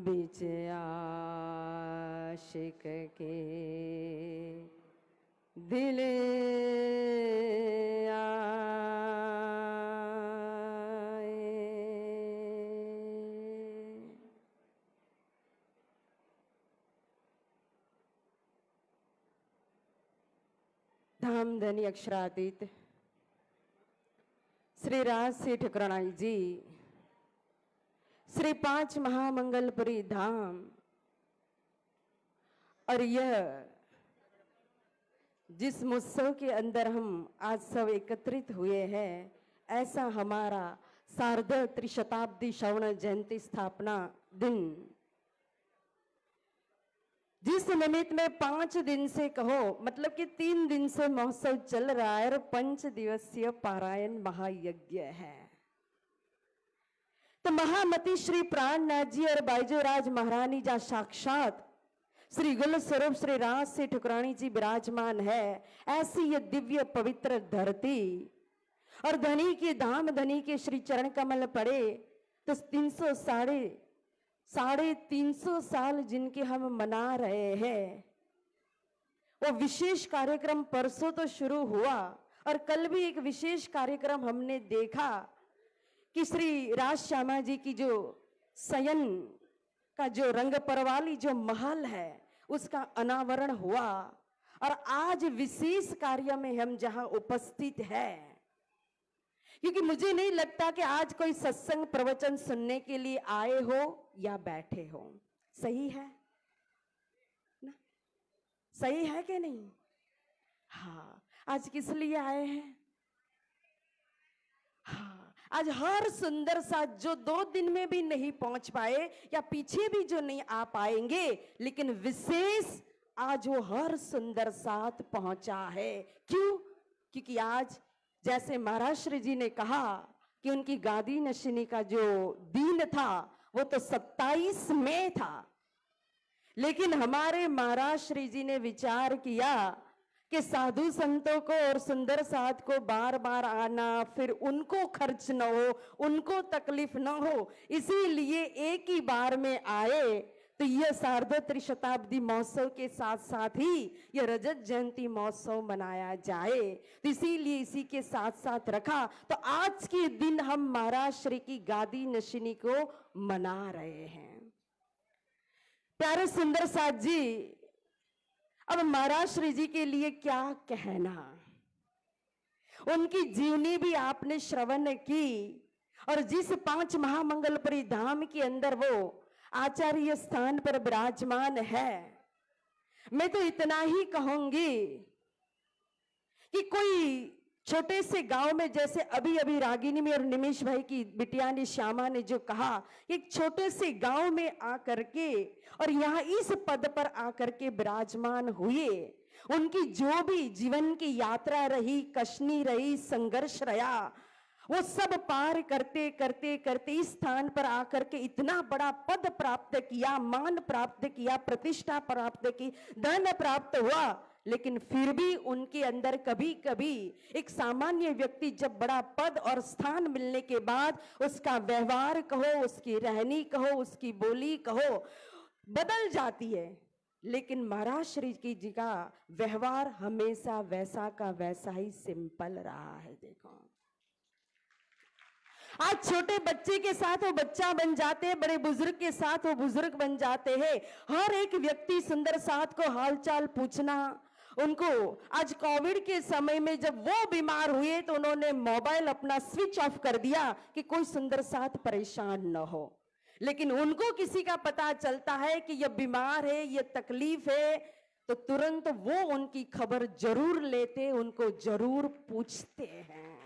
बीच आशिक के दिल आए। धाम धनी अक्षरातीत श्री राजसी ठकुराणी जी, श्री 5 महामंगलपुरी धाम, और यह जिस महोत्सव के अंदर हम आज सब एकत्रित हुए हैं, ऐसा हमारा सार्ध त्रिशताब्दी श्रवण जयंती स्थापना दिन, जिस निमित्त में 5 दिन से कहो मतलब कि 3 दिन से महोत्सव चल रहा है और 5 दिवसीय पारायण महायज्ञ है। तो महामती श्री प्राणनाथ जी और बाईजोराज महारानी जा साक्षात श्री गुल स्वरूप श्री राजसी ठकुराणी जी विराजमान है। ऐसी ये दिव्य पवित्र धरती और धनी के धाम धनी के श्री चरण कमल पड़े तो 300 साल जिनके हम मना रहे हैं, वो विशेष कार्यक्रम परसों तो शुरू हुआ और कल भी एक विशेष कार्यक्रम हमने देखा कि श्री राज श्यामा जी की जो शयन का जो रंग परवाली जो महल है उसका अनावरण हुआ। और आज विशेष कार्य में हम जहां उपस्थित हैं, क्योंकि मुझे नहीं लगता कि आज कोई सत्संग प्रवचन सुनने के लिए आए हो या बैठे हो। सही है ना? सही है कि नहीं? हाँ, आज किस लिए आए हैं? हाँ, आज हर सुंदर सा जो 2 दिन में भी नहीं पहुंच पाए या पीछे भी जो नहीं आ पाएंगे, लेकिन विशेष आज वो हर सुंदर साथ पहुंचा है। क्यों? क्योंकि आज जैसे महाराज श्री जी ने कहा कि उनकी गादी नशिनी का जो दिन था वो तो 27 मई था, लेकिन हमारे महाराज श्री जी ने विचार किया कि साधु संतों को और सुंदर साथ को बार बार आना, फिर उनको खर्च न हो, उनको तकलीफ न हो, इसीलिए एक ही बार में आए। तो यह सार्ध त्रिशताब्दी महोत्सव के साथ साथ ही यह रजत जयंती महोत्सव मनाया जाए, तो इसीलिए इसी के साथ साथ रखा। तो आज के दिन हम महाराज श्री की गादी नशिनी को मना रहे हैं। प्यारे सुंदर साथ जी, अब महाराज श्री जी के लिए क्या कहना, उनकी जीवनी भी आपने श्रवण की, और जिस 5 महामंगलपुरी धाम के अंदर वो आचार्य स्थान पर विराजमान है, मैं तो इतना ही कहूंगी कि कोई छोटे से गांव में, जैसे अभी अभी रागिनी में और निमेश भाई की बिटिया ने श्यामा ने जो कहा, एक छोटे से गांव में आकर के और यहाँ इस पद पर आकर के विराजमान हुए, उनकी जो भी जीवन की यात्रा रही, कशनी रही, संघर्ष रहा, वो सब पार करते करते करते इस स्थान पर आकर के इतना बड़ा पद प्राप्त किया, मान प्राप्त किया, प्रतिष्ठा प्राप्त की, धन प्राप्त हुआ। लेकिन फिर भी उनके अंदर कभी कभी एक सामान्य व्यक्ति जब बड़ा पद और स्थान मिलने के बाद उसका व्यवहार कहो, उसकी रहनी कहो, उसकी बोली कहो, बदल जाती है। लेकिन महाराज श्री जी का व्यवहार हमेशा वैसा का वैसा ही सिंपल रहा है। देखो, आज छोटे बच्चे के साथ वो बच्चा बन जाते हैं, बड़े बुजुर्ग के साथ वो बुजुर्ग बन जाते हैं। हर एक व्यक्ति सुंदर साथ को हालचाल पूछना, उनको आज कोविड के समय में जब वो बीमार हुए तो उन्होंने मोबाइल अपना स्विच ऑफ कर दिया कि कोई सुंदर साथ परेशान न हो। लेकिन उनको किसी का पता चलता है कि ये बीमार है, ये तकलीफ है, तो तुरंत वो उनकी खबर जरूर लेते, उनको जरूर पूछते हैं।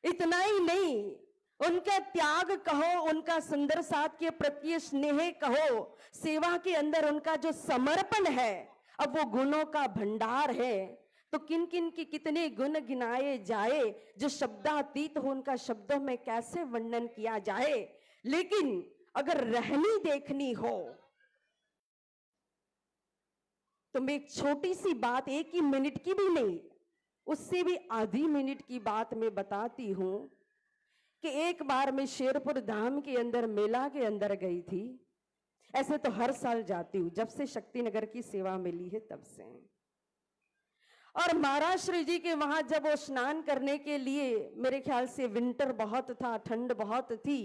इतना ही नहीं, उनका त्याग कहो, उनका सुंदर साथ के प्रति स्नेह कहो, सेवा के अंदर उनका जो समर्पण है, अब वो गुणों का भंडार है। तो किन किन की कितने गुण गिनाए जाए, जो शब्दातीत हो, उनका शब्दों में कैसे वर्णन किया जाए। लेकिन अगर रहनी देखनी हो तो मैं एक छोटी सी बात, 1 ही मिनट की भी नहीं, उससे भी आधी मिनट की बात मैं बताती हूं कि एक बार मैं शेरपुर धाम के अंदर मेला के अंदर गई थी। ऐसे तो हर साल जाती हूँ, जब से शक्तिनगर की सेवा मिली है तब से। और महाराज श्री जी के वहां जब वो स्नान करने के लिए, मेरे ख्याल से विंटर बहुत था, ठंड बहुत थी,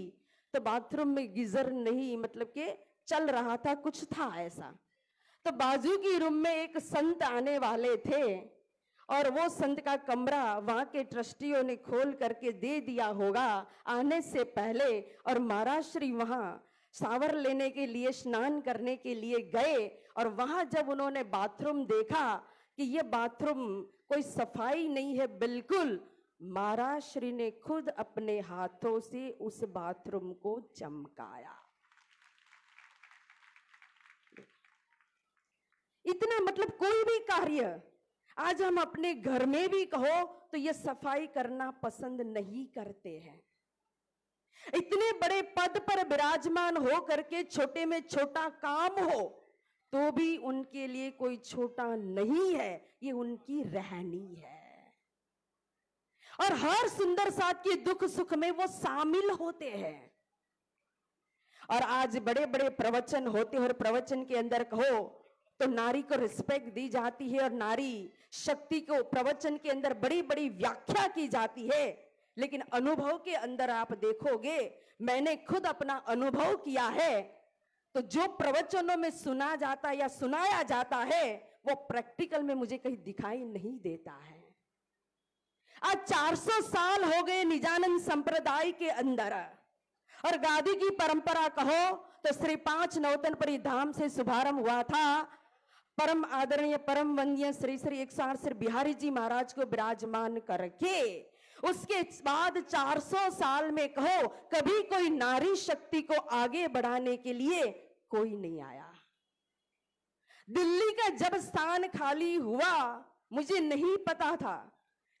तो बाथरूम में गीजर नहीं, मतलब कि चल रहा था, कुछ था ऐसा। तो बाजू की रूम में एक संत आने वाले थे और वो संत का कमरा वहां के ट्रस्टियों ने खोल करके दे दिया होगा आने से पहले। और महाराज श्री वहां शावर लेने के लिए, स्नान करने के लिए गए और वहां जब उन्होंने बाथरूम देखा कि ये बाथरूम कोई सफाई नहीं है बिल्कुल, महाराज श्री ने खुद अपने हाथों से उस बाथरूम को चमकाया। इतना, मतलब कोई भी कार्य आज हम अपने घर में भी कहो तो ये सफाई करना पसंद नहीं करते हैं। इतने बड़े पद पर विराजमान हो करके छोटे में छोटा काम हो तो भी उनके लिए कोई छोटा नहीं है, ये उनकी रहनी है। और हर सुंदर साथ के दुख सुख में वो शामिल होते हैं। और आज बड़े बड़े प्रवचन होते हैं और प्रवचन के अंदर कहो तो नारी को रिस्पेक्ट दी जाती है और नारी शक्ति को प्रवचन के अंदर बड़ी बड़ी व्याख्या की जाती है। लेकिन अनुभव के अंदर आप देखोगे, मैंने खुद अपना अनुभव किया है, तो जो प्रवचनों में सुना जाता या सुनाया जाता है वो प्रैक्टिकल में मुझे कहीं दिखाई नहीं देता है। आज 400 साल हो गए निजानंद संप्रदाय के अंदर, और गादी की परंपरा कहो तो श्री 5 नौतन परिधाम से शुभारंभ हुआ था। परम आदरणीय परम वंदनीय श्री श्री 108 श्री बिहारी जी महाराज को विराजमान करके उसके बाद 400 साल में कहो कभी कोई नारी शक्ति को आगे बढ़ाने के लिए कोई नहीं आया। दिल्ली का जब स्थान खाली हुआ मुझे नहीं पता था,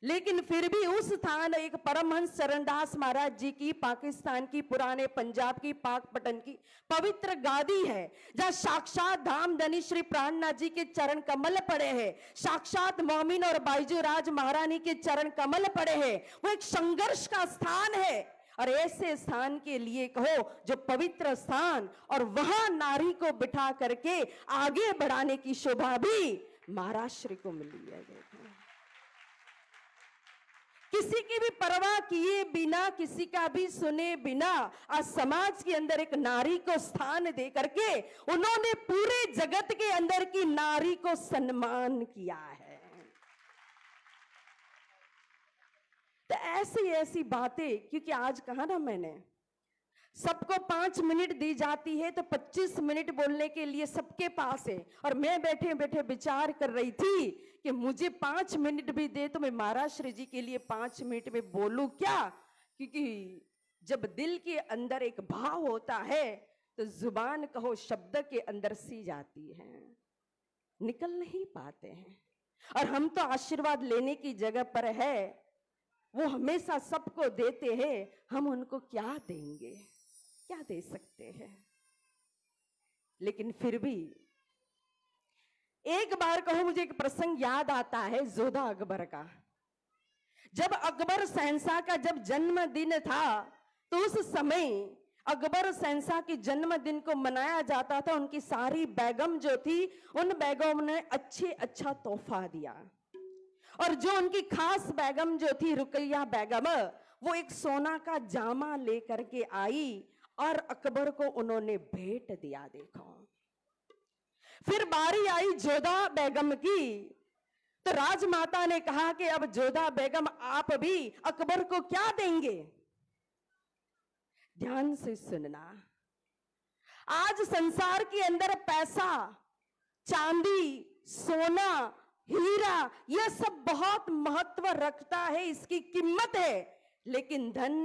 लेकिन फिर भी उस स्थान एक परमहंस चरणदास महाराज जी की पाकिस्तान की पुराने पंजाब की पाकपटन की पवित्र गादी है, जहां साक्षात धाम धनी श्री प्राणनाथ जी के चरण कमल पड़े हैं, साक्षात मोमिन और बाईजू राज महारानी के चरण कमल पड़े हैं। वो एक संघर्ष का स्थान है और ऐसे स्थान के लिए कहो जो पवित्र स्थान, और वहां नारी को बिठा करके आगे बढ़ाने की शोभा भी महाराज श्री को मिली है। किसी की भी परवाह किए बिना, किसी का भी सुने बिना आज समाज के अंदर एक नारी को स्थान दे करके उन्होंने पूरे जगत के अंदर की नारी को सम्मान किया है। तो ऐसी ऐसी बातें, क्योंकि आज कहा ना मैंने, सबको 5 मिनट दी जाती है तो 25 मिनट बोलने के लिए सबके पास है। और मैं बैठे बैठे विचार कर रही थी कि मुझे 5 मिनट भी दे तो मैं महाराज श्री जी के लिए 5 मिनट में बोलूं क्या, क्योंकि जब दिल के अंदर एक भाव होता है तो जुबान कहो शब्द के अंदर सी जाती है, निकल नहीं पाते हैं। और हम तो आशीर्वाद लेने की जगह पर है, वो हमेशा सबको देते हैं, हम उनको क्या देंगे, क्या दे सकते हैं। लेकिन फिर भी एक बार कहो मुझे एक प्रसंग याद आता है जोधा अकबर का। जब अकबर शहंशाह का जब जन्मदिन था तो उस समय अकबर शहंशाह के जन्मदिन को मनाया जाता था। उनकी सारी बेगम जो थी उन बेगम ने अच्छा तोहफा दिया, और जो उनकी खास बेगम जो थी रुकैया बेगम, वो एक सोना का जामा लेकर के आई और अकबर को उन्होंने भेंट दिया। देखो, फिर बारी आई जोधा बेगम की, तो राजमाता ने कहा कि अब जोधा बेगम आप भी अकबर को क्या देंगे। ध्यान से सुनना, आज संसार के अंदर पैसा, चांदी, सोना, हीरा, यह सब बहुत महत्व रखता है, इसकी कीमत है। लेकिन धन,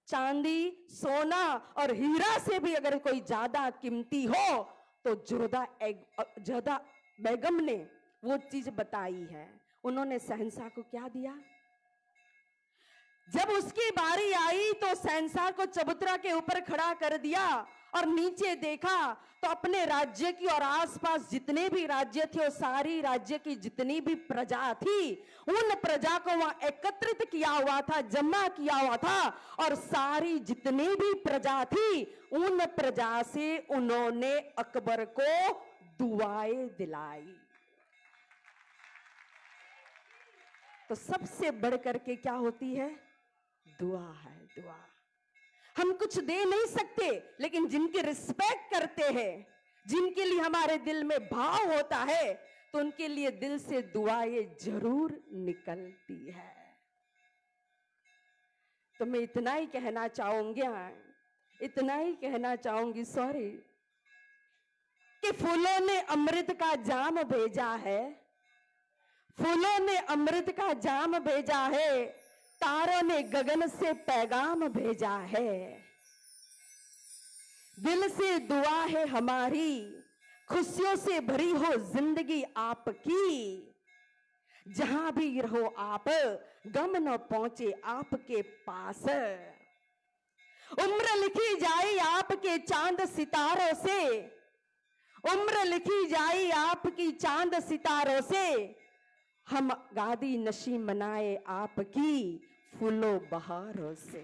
चांदी, सोना और हीरा से भी अगर कोई ज्यादा कीमती हो तो जोधा बेगम ने वो चीज बताई है। उन्होंने शहंशाह को क्या दिया? जब उसकी बारी आई तो शहंशाह को चबूतरा के ऊपर खड़ा कर दिया और नीचे देखा तो अपने राज्य की और आसपास जितने भी राज्य थे, वो सारी राज्य की जितनी भी प्रजा थी, उन प्रजा को वहां एकत्रित किया हुआ था, जमा किया हुआ था। और सारी जितनी भी प्रजा थी, उन प्रजा से उन्होंने अकबर को दुआएं दिलाई। तो सबसे बढ़कर के क्या होती है? दुआ है, दुआ। हम कुछ दे नहीं सकते, लेकिन जिनकी रिस्पेक्ट करते हैं, जिनके लिए हमारे दिल में भाव होता है, तो उनके लिए दिल से दुआएं जरूर निकलती है। तो मैं इतना ही कहना चाहूंगी, इतना ही कहना चाहूंगी, सॉरी, कि फूलों ने अमृत का जाम भेजा है, फूलों ने अमृत का जाम भेजा है, तारों ने गगन से पैगाम भेजा है। दिल से दुआ है हमारी, खुशियों से भरी हो जिंदगी आपकी। जहां भी रहो आप, गम न पहुंचे आपके पास। उम्र लिखी जाए आपके चांद सितारों से, उम्र लिखी जाए आपकी चांद सितारों से। हम गादी नशी मनाए आपकी फूलों बहारों से।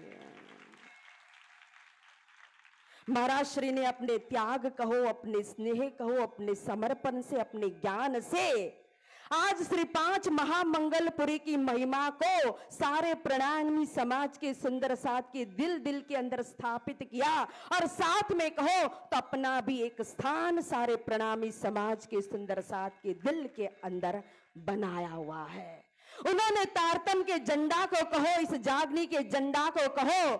महाराज श्री ने अपने त्याग कहो, अपने स्नेह कहो, अपने समर्पण से, अपने ज्ञान से आज श्री 5 महामंगलपुरी की महिमा को सारे प्रणामी समाज के सुंदर साथ के दिल दिल के अंदर स्थापित किया। और साथ में कहो तो अपना भी एक स्थान सारे प्रणामी समाज के सुंदर साथ के दिल के अंदर बनाया हुआ है। उन्होंने तारतम के झंडा को कहो, इस जागनी के झंडा को कहो,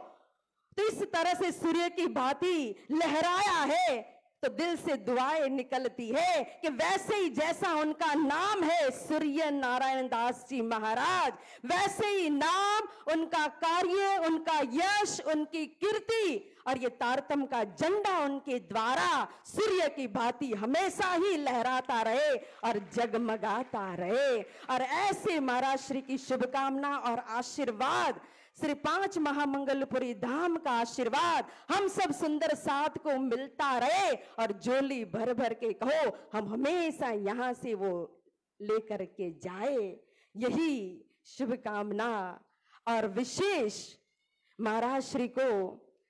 तो इस तरह से सूर्य की भांति लहराया है। तो दिल से दुआएं निकलती है कि वैसे ही जैसा उनका नाम है सूर्य नारायण दास जी महाराज, वैसे ही नाम, उनका कार्य, उनका यश, उनकी कीर्ति और ये तारतम का झंडा उनके द्वारा सूर्य की भांति हमेशा ही लहराता रहे और जगमगाता रहे। और ऐसे महाराज श्री की शुभकामना और आशीर्वाद, श्री 5 महामंगलपुरी धाम का आशीर्वाद हम सब सुंदर साथ को मिलता रहे और झोली भर भर के कहो हम हमेशा यहां से वो लेकर के जाए, यही शुभकामना। और विशेष महाराज श्री को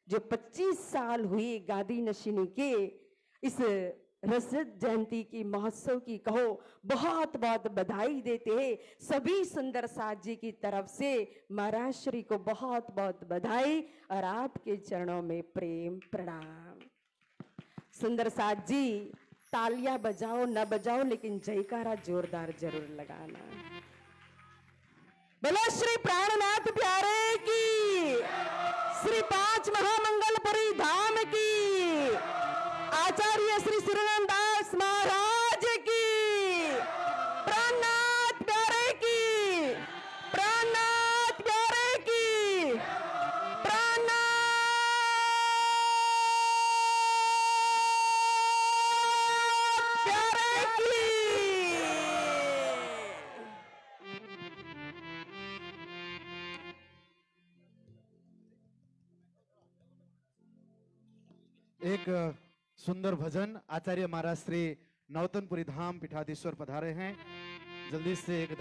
जो 25 साल हुई गादी नशीनी के इस रजत जयंती की महोत्सव की कहो बहुत बहुत बधाई देते हैं सभी सुंदर साथ जी की तरफ से। महाराज श्री को बहुत बहुत बधाई और आपके चरणों में प्रेम प्रणाम। सुंदर साथ जी तालियां बजाओ न बजाओ, लेकिन जयकारा जोरदार जरूर लगाना। बोलो श्री प्राणनाथ प्यारे की, श्री 5 महामंगलपुरी धाम की, आचार्य श्री सूर्यनारायण दास महाराज की, प्राणनाथ प्यारे की, प्राणनाथ प्यारे की, प्राणनाथ प्यारे की। एक सुंदर भजन आचार्य महाराज श्री नौतनपुरी धाम पीठाधीश्वर पधारे हैं, जल्दी से एक